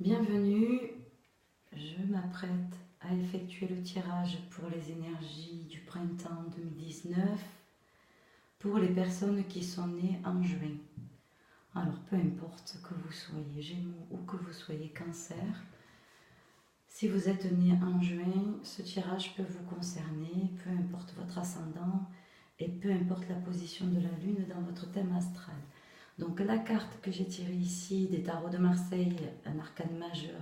Bienvenue, je m'apprête à effectuer le tirage pour les énergies du printemps 2019 pour les personnes qui sont nées en juin. Alors peu importe que vous soyez Gémeaux ou que vous soyez Cancer, si vous êtes né en juin, ce tirage peut vous concerner, peu importe votre ascendant et peu importe la position de la Lune dans votre thème astral. Donc la carte que j'ai tirée ici des tarots de Marseille, un arcane majeur,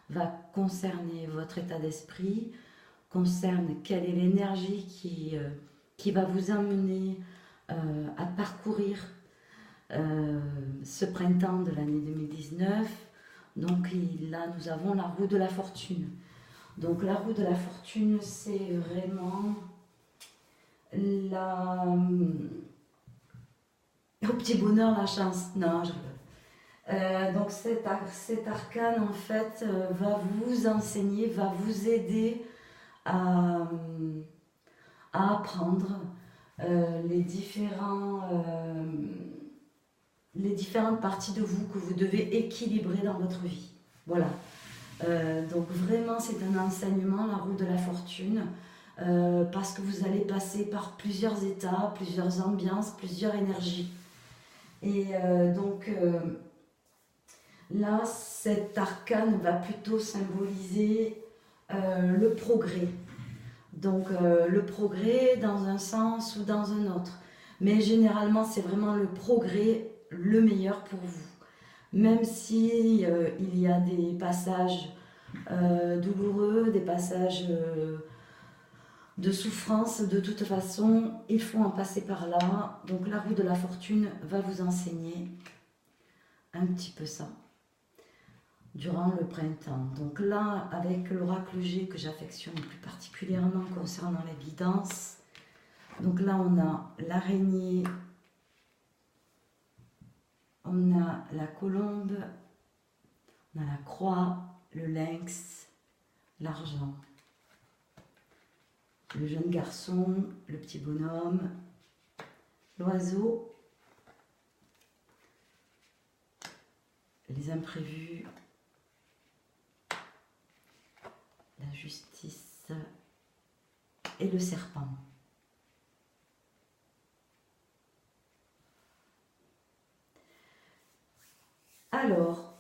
va concerner votre état d'esprit, concerne quelle est l'énergie qui va vous amener à parcourir ce printemps de l'année 2019. Donc là, nous avons la roue de la fortune. Donc la roue de la fortune, c'est vraiment au petit bonheur, la chance. Non, je rigole. Donc cet arcane, en fait, va vous enseigner, va vous aider à, à apprendre les différentes parties de vous que vous devez équilibrer dans votre vie. Voilà. Donc vraiment, c'est un enseignement, la roue de la fortune, parce que vous allez passer par plusieurs états, plusieurs ambiances, plusieurs énergies. Et là, cet arcane va plutôt symboliser le progrès. Donc le progrès dans un sens ou dans un autre. Mais généralement, c'est vraiment le progrès le meilleur pour vous. Même si il y a des passages douloureux, des passages de souffrance, de toute façon, il faut en passer par là. Donc la roue de la fortune va vous enseigner un petit peu ça durant le printemps. Donc là, avec l'oracle G que j'affectionne plus particulièrement concernant les guidances, donc là on a l'araignée, on a la colombe, on a la croix, le lynx, l'argent, le jeune garçon, le petit bonhomme, l'oiseau, les imprévus, la justice et le serpent. Alors,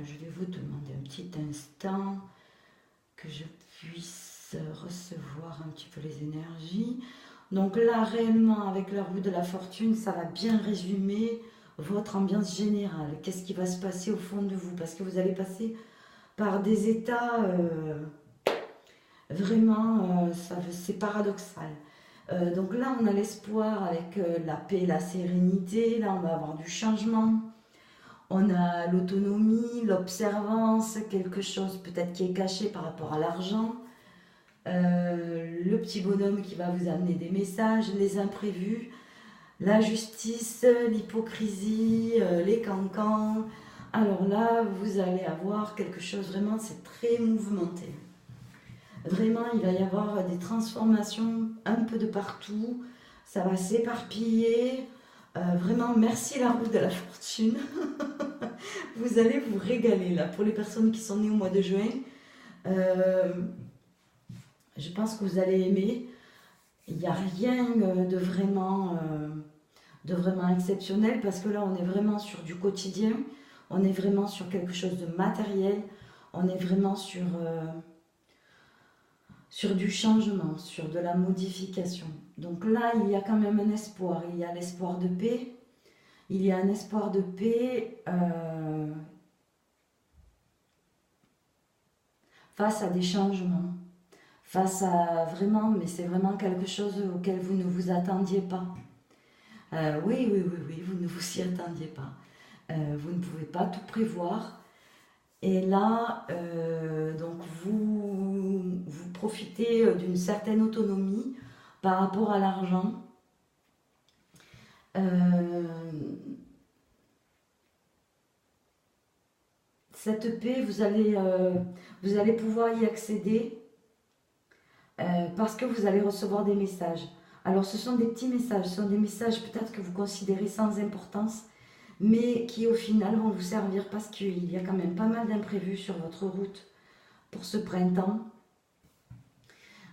je vais vous demander un petit instant que je puisse recevoir un petit peu les énergies. Donc là, réellement, avec la roue de la fortune, ça va bien résumer votre ambiance générale. Qu'est-ce qui va se passer au fond de vous? Parce que vous allez passer par des états vraiment, c'est paradoxal. Donc là, on a l'espoir avec la paix, la sérénité. Là, on va avoir du changement. On a l'autonomie, l'observance, quelque chose peut-être qui est caché par rapport à l'argent. Le petit bonhomme qui va vous amener des messages, les imprévus, la justice, l'hypocrisie, les cancans. Alors là, vous allez avoir quelque chose vraiment, c'est très mouvementé. Vraiment, il va y avoir des transformations un peu de partout. Ça va s'éparpiller. Vraiment, merci la roue de la fortune. Vous allez vous régaler là. Pour les personnes qui sont nées au mois de juin, je pense que vous allez aimer. Il n'y a rien de vraiment exceptionnel parce que là, on est vraiment sur du quotidien. On est vraiment sur quelque chose de matériel. On est vraiment sur du changement, sur de la modification. Donc là, il y a quand même un espoir. Il y a l'espoir de paix. Il y a un espoir de paix face à des changements. Face à vraiment, mais c'est vraiment quelque chose auquel vous ne vous attendiez pas. Oui, vous ne vous y attendiez pas. Vous ne pouvez pas tout prévoir. Et là, donc vous profitez d'une certaine autonomie par rapport à l'argent. Cette paix, vous allez pouvoir y accéder parce que vous allez recevoir des messages. Alors ce sont des petits messages, ce sont des messages peut-être que vous considérez sans importance, mais qui au final vont vous servir parce qu'il y a quand même pas mal d'imprévus sur votre route pour ce printemps,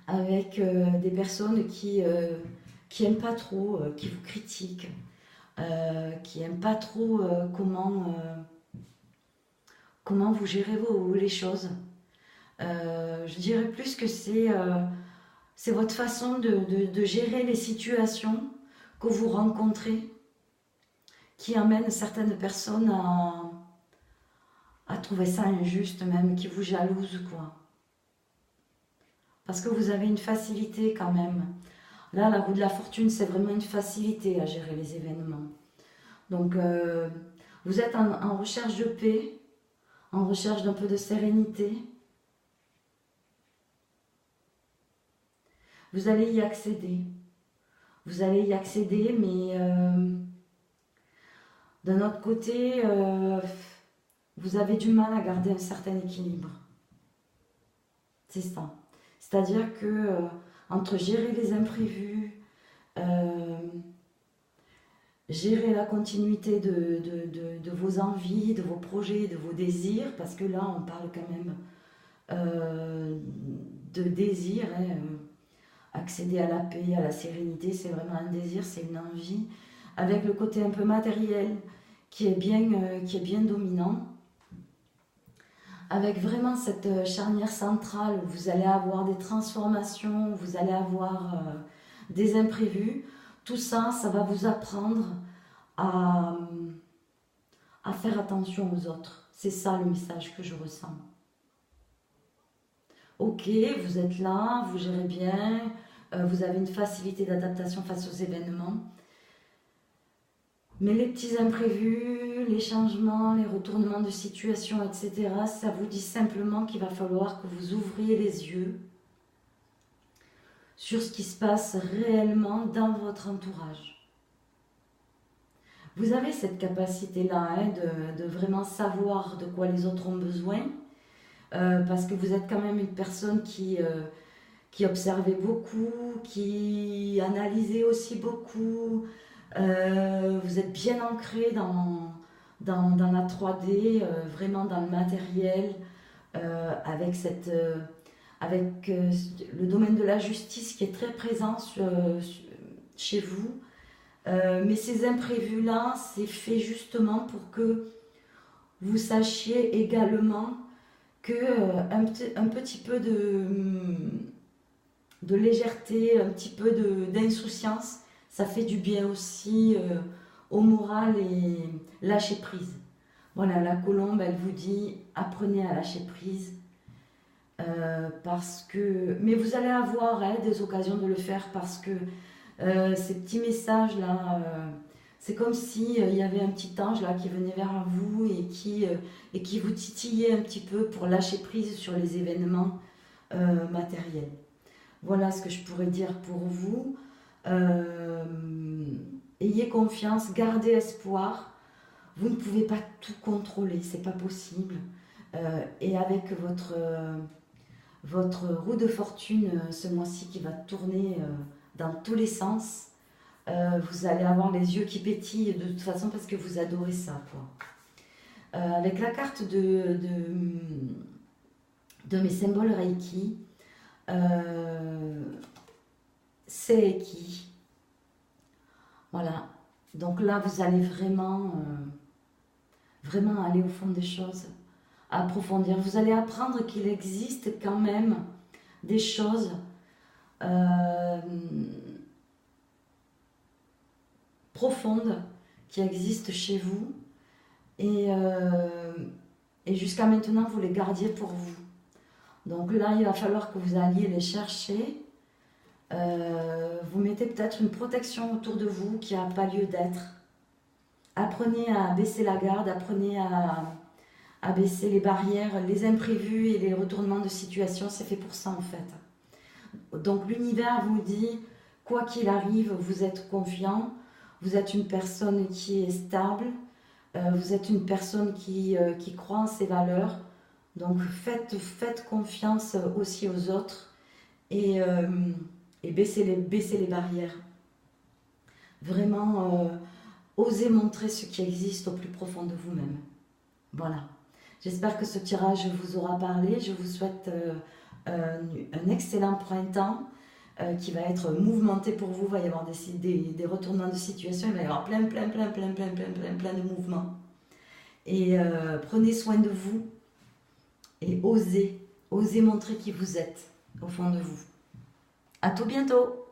avec des personnes qui aiment pas trop, qui vous critiquent, qui aiment pas trop comment vous gérez les choses. Je dirais plus que c'est votre façon de gérer les situations que vous rencontrez qui amène certaines personnes à trouver ça injuste, même qui vous jalousent, quoi. Parce que vous avez une facilité quand même. Là, la roue de la fortune, c'est vraiment une facilité à gérer les événements. Donc, vous êtes en recherche de paix, en recherche d'un peu de sérénité. Vous allez y accéder. Vous allez y accéder, mais d'un autre côté, vous avez du mal à garder un certain équilibre. C'est ça. C'est-à-dire que entre gérer les imprévus, gérer la continuité de vos envies, de vos projets, de vos désirs, parce que là, on parle quand même de désir, hein, accéder à la paix, à la sérénité, c'est vraiment un désir, c'est une envie, avec le côté un peu matériel qui est bien dominant, avec vraiment cette charnière centrale où vous allez avoir des transformations, où vous allez avoir des imprévus. Tout ça, ça va vous apprendre à faire attention aux autres. C'est ça le message que je ressens. Ok, vous êtes là, vous gérez bien, vous avez une facilité d'adaptation face aux événements. Mais les petits imprévus, les changements, les retournements de situation, etc., ça vous dit simplement qu'il va falloir que vous ouvriez les yeux sur ce qui se passe réellement dans votre entourage. Vous avez cette capacité-là, hein, de vraiment savoir de quoi les autres ont besoin, parce que vous êtes quand même une personne qui observait beaucoup, qui analysait aussi beaucoup. Vous êtes bien ancré dans la 3D, vraiment dans le matériel, avec le domaine de la justice qui est très présent chez vous. Mais ces imprévus-là, c'est fait justement pour que vous sachiez également que un petit peu de légèreté, un petit peu d'insouciance, ça fait du bien aussi au moral et lâcher prise. Voilà, la colombe, elle vous dit apprenez à lâcher prise. Mais vous allez avoir des occasions de le faire parce que ces petits messages-là, c'est comme si il y avait un petit ange là qui venait vers vous et qui vous titillait un petit peu pour lâcher prise sur les événements matériels. Voilà ce que je pourrais dire pour vous. Ayez confiance, gardez espoir. Vous ne pouvez pas tout contrôler, c'est pas possible. Et avec votre roue de fortune ce mois-ci qui va tourner dans tous les sens, vous allez avoir les yeux qui pétillent de toute façon parce que vous adorez ça, quoi. Avec la carte de mes symboles Reiki, Seiki. Voilà. Donc là, vous allez vraiment aller au fond des choses, approfondir. Vous allez apprendre qu'il existe quand même des choses profondes qui existent chez vous et jusqu'à maintenant, vous les gardiez pour vous. Donc là, il va falloir que vous alliez les chercher. Vous mettez peut-être une protection autour de vous qui n'a pas lieu d'être. Apprenez à baisser la garde, apprenez à baisser les barrières, les imprévus et les retournements de situation, c'est fait pour ça en fait. Donc l'univers vous dit, quoi qu'il arrive, vous êtes confiant, vous êtes une personne qui est stable, vous êtes une personne qui croit en ses valeurs, donc faites confiance aussi aux autres et baissez les barrières. Vraiment, osez montrer ce qui existe au plus profond de vous-même. Voilà. J'espère que ce tirage vous aura parlé. Je vous souhaite un excellent printemps qui va être mouvementé pour vous. Il va y avoir des retournements de situation. Il va y avoir plein de mouvements. Et prenez soin de vous et osez montrer qui vous êtes au fond de vous. À tout bientôt!